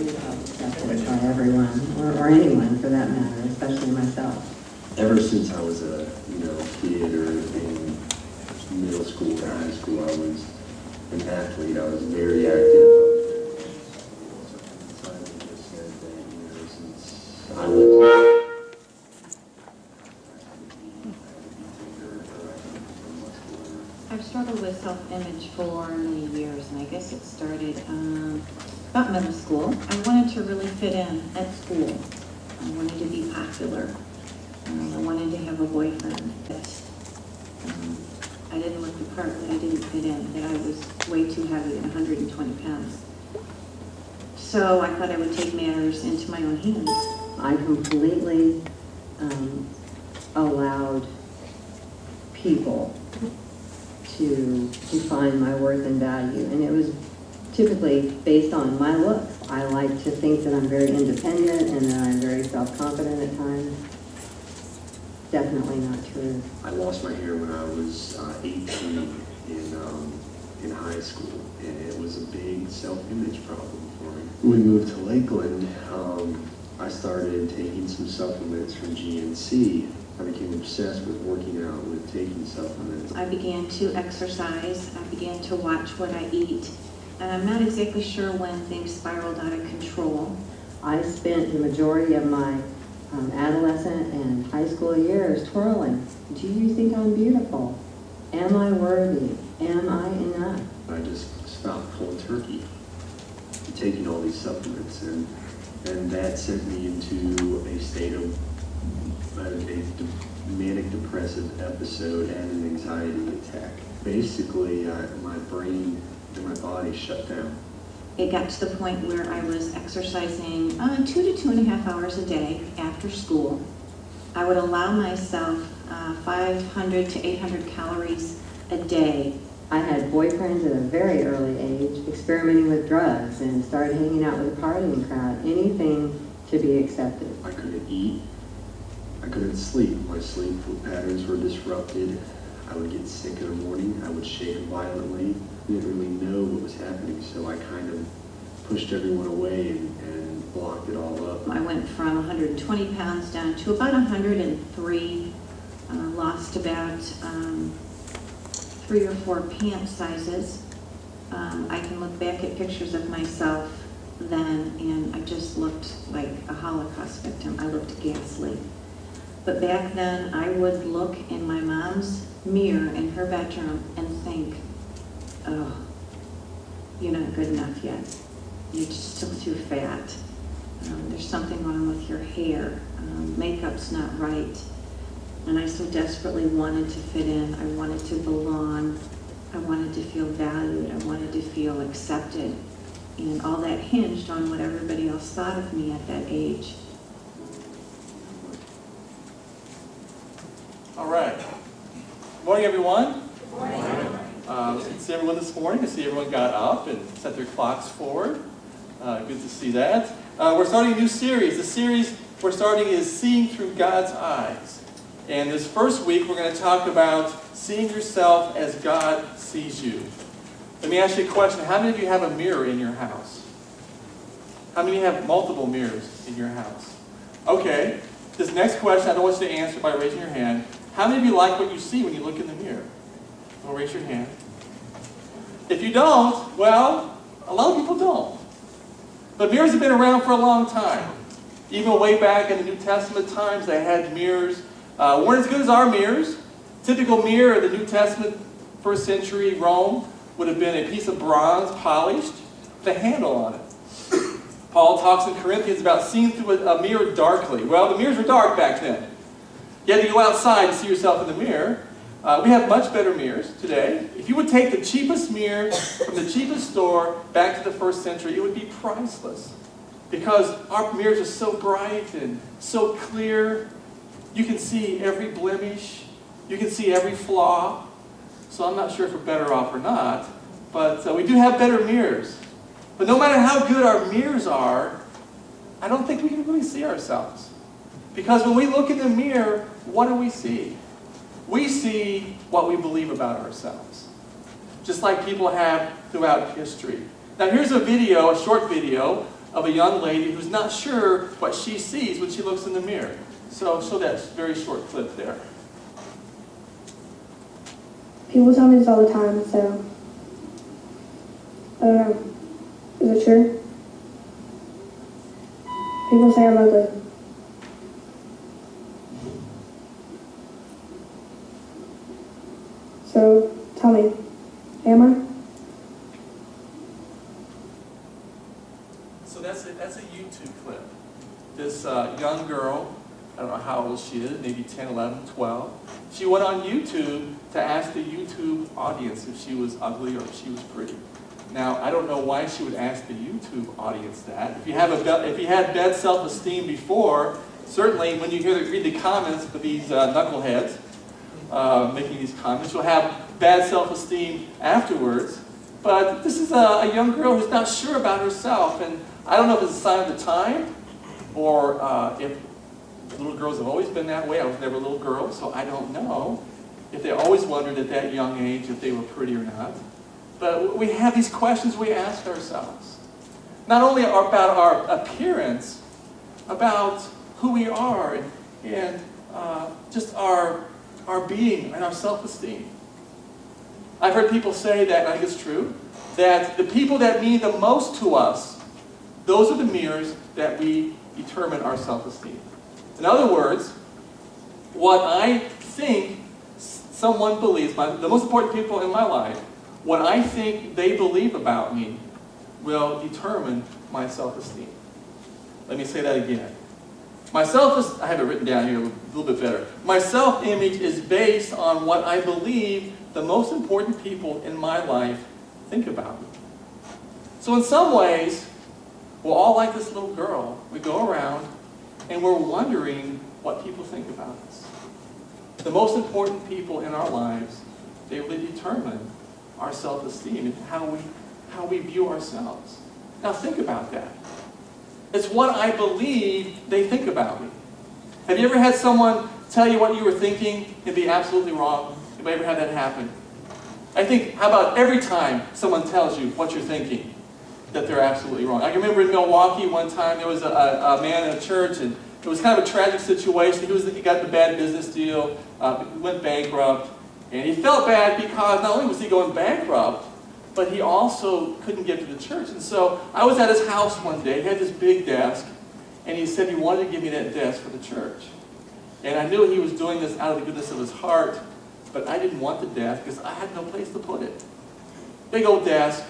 be accepted by everyone, or anyone for that matter, especially myself. Ever since I was a kid or in middle school or high school, I was an athlete. I was very active. Simon just said that, since I was I've struggled with self-image for many years, and I guess it started about middle school. I wanted to really fit in at school. I wanted to be popular. I wanted to have a boyfriend. I didn't look the part that I didn't fit in, that I was way too heavy at 120 pounds. So I thought I would take matters into my own hands. I completely allowed people to define my worth and value, and it was typically based on my looks. I like to think that I'm very independent and that I'm very self-confident at times. Definitely not true. I lost my hair when I was 18 in high school, and it was a big self-image problem for me. When we moved to Lakeland, I started taking some supplements from GNC. I became obsessed with working out, with taking supplements. I began to exercise. I began to watch what I eat. And I'm not exactly sure when things spiraled out of control. I spent the majority of my adolescent and high school years twirling. Do you think I'm beautiful? Am I worthy? Am I enough? I just stopped cold turkey, taking all these supplements, and that sent me into a state of a manic depressive episode and an anxiety attack. Basically, my brain and my body shut down. It got to the point where I was exercising 2 to 2.5 hours a day after school. I would allow myself 500 to 800 calories a day. I had boyfriends at a very early age, experimenting with drugs, and started hanging out with the partying crowd. Anything to be accepted. I couldn't eat. I couldn't sleep. My sleep patterns were disrupted. I would get sick in the morning. I would shake violently. I didn't really know what was happening, so I kind of pushed everyone away and blocked it all up. I went from 120 pounds down to about 103, lost about 3 or 4 pant sizes. I can look back at pictures of myself then, and I just looked like a Holocaust victim. I looked ghastly. But back then, I would look in my mom's mirror in her bedroom and think, oh, you're not good enough yet. You're just still too fat. There's something wrong with your hair. Makeup's not right. And I so desperately wanted to fit in. I wanted to belong. I wanted to feel valued. I wanted to feel accepted. And all that hinged on what everybody else thought of me at that age. All right. Good morning, everyone. Good morning. Good to see everyone this morning. I see everyone got up and set their clocks forward. Good to see that. We're starting a new series. The series we're starting is Seeing Through God's Eyes. And this first week, we're going to talk about seeing yourself as God sees you. Let me ask you a question. How many of you have a mirror in your house? How many have multiple mirrors in your house? Okay. This next question, I don't want you to answer by raising your hand. How many of you like what you see when you look in the mirror? Well, raise your hand. If you don't, well, a lot of people don't. But mirrors have been around for a long time. Even way back in the New Testament times, they had mirrors. Weren't as good as our mirrors. Typical mirror of the New Testament, first century Rome, would have been a piece of bronze polished with a handle on it. Paul talks in Corinthians about seeing through a mirror darkly. Well, the mirrors were dark back then. You had to go outside to see yourself in the mirror. We have much better mirrors today. If you would take the cheapest mirror from the cheapest store back to the first century, it would be priceless. Because our mirrors are so bright and so clear. You can see every blemish. You can see every flaw. So I'm not sure if we're better off or not. But we do have better mirrors. But no matter how good our mirrors are, I don't think we can really see ourselves. Because when we look in the mirror, what do we see? We see what we believe about ourselves. Just like people have throughout history. Now here's a video, a short video, of a young lady who's not sure what she sees when she looks in the mirror. So show that very short clip there. People tell me this all the time, so I don't know. Is it true? People say I'm ugly. So tell me, am I? So that's a YouTube clip. This young girl, I don't know how old she is, maybe 10, 11, 12. She went on YouTube to ask the YouTube audience if she was ugly or if she was pretty. Now, I don't know why she would ask the YouTube audience that. If you had bad self-esteem before, certainly when you read the comments of these knuckleheads making these comments, you'll have bad self-esteem afterwards. But this is a young girl who's not sure about herself, and I don't know if it's a sign of the time, or if little girls have always been that way. I was never a little girl, so I don't know if they always wondered at that young age if they were pretty or not. But we have these questions we ask ourselves. Not only about our appearance, about who we are, and just our being and our self-esteem. I've heard people say that, and I think it's true, that the people that mean the most to us, those are the mirrors that we determine our self-esteem. In other words, what I think someone believes, the most important people in my life, what I think they believe about me will determine my self-esteem. Let me say that again. I have it written down here a little bit better. My self-image is based on what I believe the most important people in my life think about me. So in some ways, we're all like this little girl. We go around and we're wondering what people think about us. The most important people in our lives, they really determine our self-esteem and how we view ourselves. Now think about that. It's what I believe they think about me. Have you ever had someone tell you what you were thinking and be absolutely wrong? Have you ever had that happen? I think, how about every time someone tells you what you're thinking, that they're absolutely wrong? I can remember in Milwaukee one time there was a man in a church, and it was kind of a tragic situation. He got the bad business deal, he went bankrupt, and he felt bad because not only was he going bankrupt, but he also couldn't get to the church. And so I was at his house one day. He had this big desk, and he said he wanted to give me that desk for the church. And I knew he was doing this out of the goodness of his heart, but I didn't want the desk because I had no place to put it. Big old desk.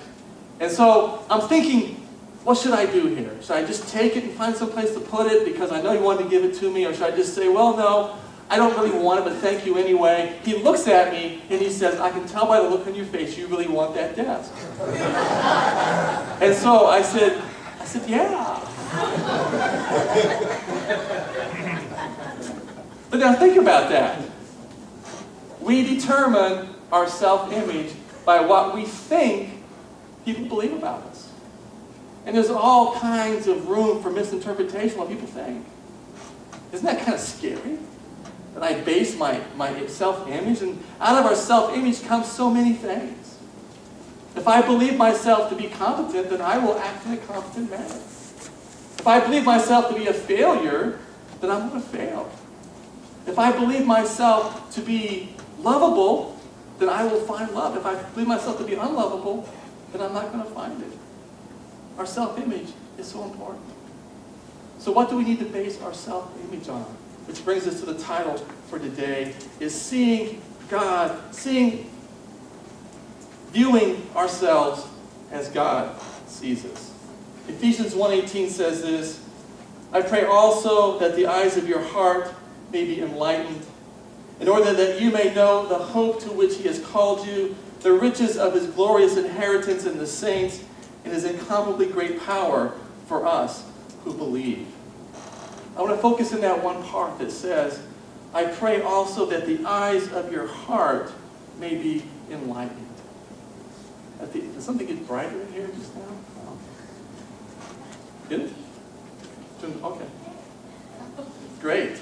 And so I'm thinking, what should I do here? Should I just take it and find some place to put it because I know he wanted to give it to me? Or should I just say, well, no, I don't really want it, but thank you anyway. He looks at me and he says, I can tell by the look on your face you really want that desk. And so I said, yeah. But now think about that. We determine our self-image by what we think people believe about us. And there's all kinds of room for misinterpretation of what people think. Isn't that kind of scary? That I base my self-image, and out of our self-image comes so many things. If I believe myself to be competent, then I will act in a competent manner. If I believe myself to be a failure, then I'm going to fail. If I believe myself to be lovable, then I will find love. If I believe myself to be unlovable, then I'm not going to find it. Our self-image is so important. So what do we need to base our self-image on? Which brings us to the title for today, is seeing God, viewing ourselves as God sees us. Ephesians 1:18 says this, I pray also that the eyes of your heart may be enlightened, in order that you may know the hope to which he has called you, the riches of his glorious inheritance in the saints, and his incomparably great power for us who believe. I want to focus in that one part that says, I pray also that the eyes of your heart may be enlightened. Did something get brighter in here just now? Oh. Did it? Okay. Great.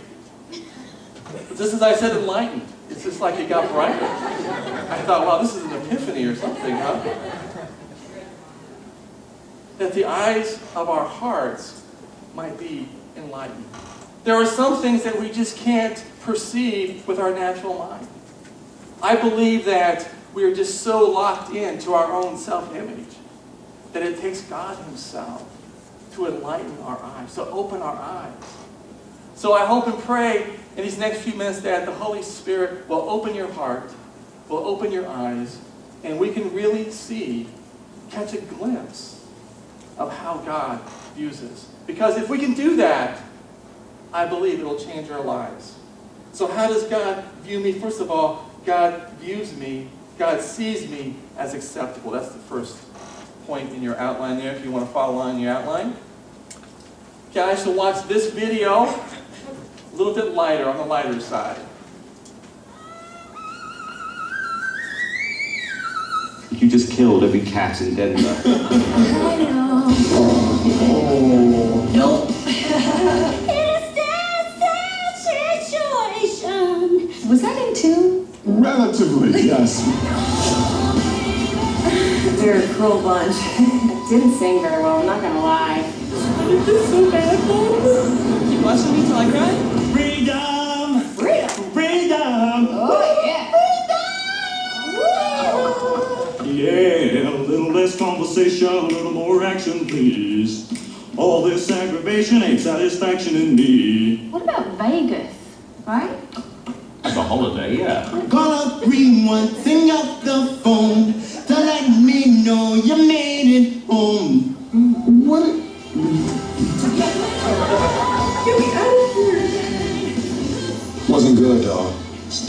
But just as I said enlightened, it's just like it got brighter. I thought, wow, this is an epiphany or something, huh? that the eyes of our hearts might be enlightened. There are some things that we just can't perceive with our natural mind. I believe that we are just so locked into our own self-image that it takes God himself to enlighten our eyes, to open our eyes. So I hope and pray in these next few minutes that the Holy Spirit will open your heart, will open your eyes, and we can really see, catch a glimpse of how God views us. Because if we can do that, I believe it'll change our lives. So how does God view me? First of all, God views me, God sees me as acceptable. That's the first point in your outline there, if you want to follow along in your outline. Guys, to watch this video, a little bit lighter, on the lighter side. You just killed every cat in Denver. I know. Oh. Nope. It's a sad situation. Was that in tune? Relatively, yes. They're a cruel bunch. Didn't sing very well, I'm not gonna lie. It's so bad. Keep watching me till I cry. Freedom! Freedom! Freedom! Oh, yeah. Yeah, a little less conversation, a little more action, please. All this aggravation ain't satisfaction in me. What about Vegas, right? As a holiday, yeah. Call up 313 off the phone to let me know you made it home. What? Get me out of here. Wasn't good, dog.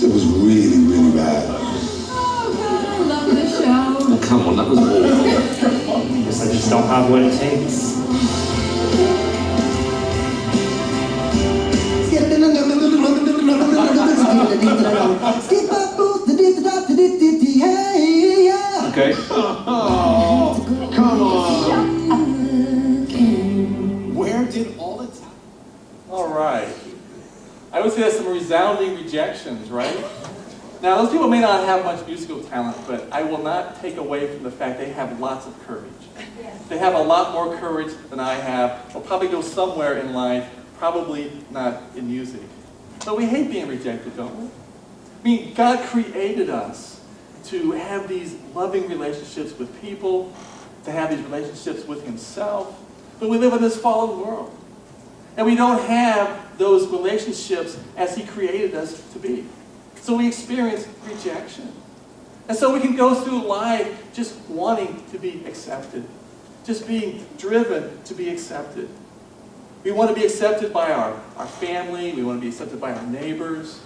It was really, really bad. Oh, God, I love this show. Oh, come on, that was awful. Guess I just don't have what it takes. Okay. Oh, come on. Where did all the time? All right. I would say that's some resounding rejections, right? Now, those people may not have much musical talent, but I will not take away from the fact they have lots of courage. They have a lot more courage than I have. They'll probably go somewhere in life, probably not in music. But we hate being rejected, don't we? I mean, God created us to have these loving relationships with people, to have these relationships with himself. But we live in this fallen world. And we don't have those relationships as he created us to be. So we experience rejection. And so we can go through life just wanting to be accepted, just being driven to be accepted. We want to be accepted by our family. We want to be accepted by our neighbors.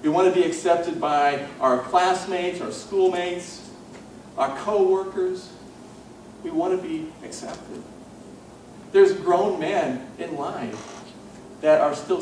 We want to be accepted by our classmates, our schoolmates, our co-workers. We want to be accepted. There's grown men in life that are still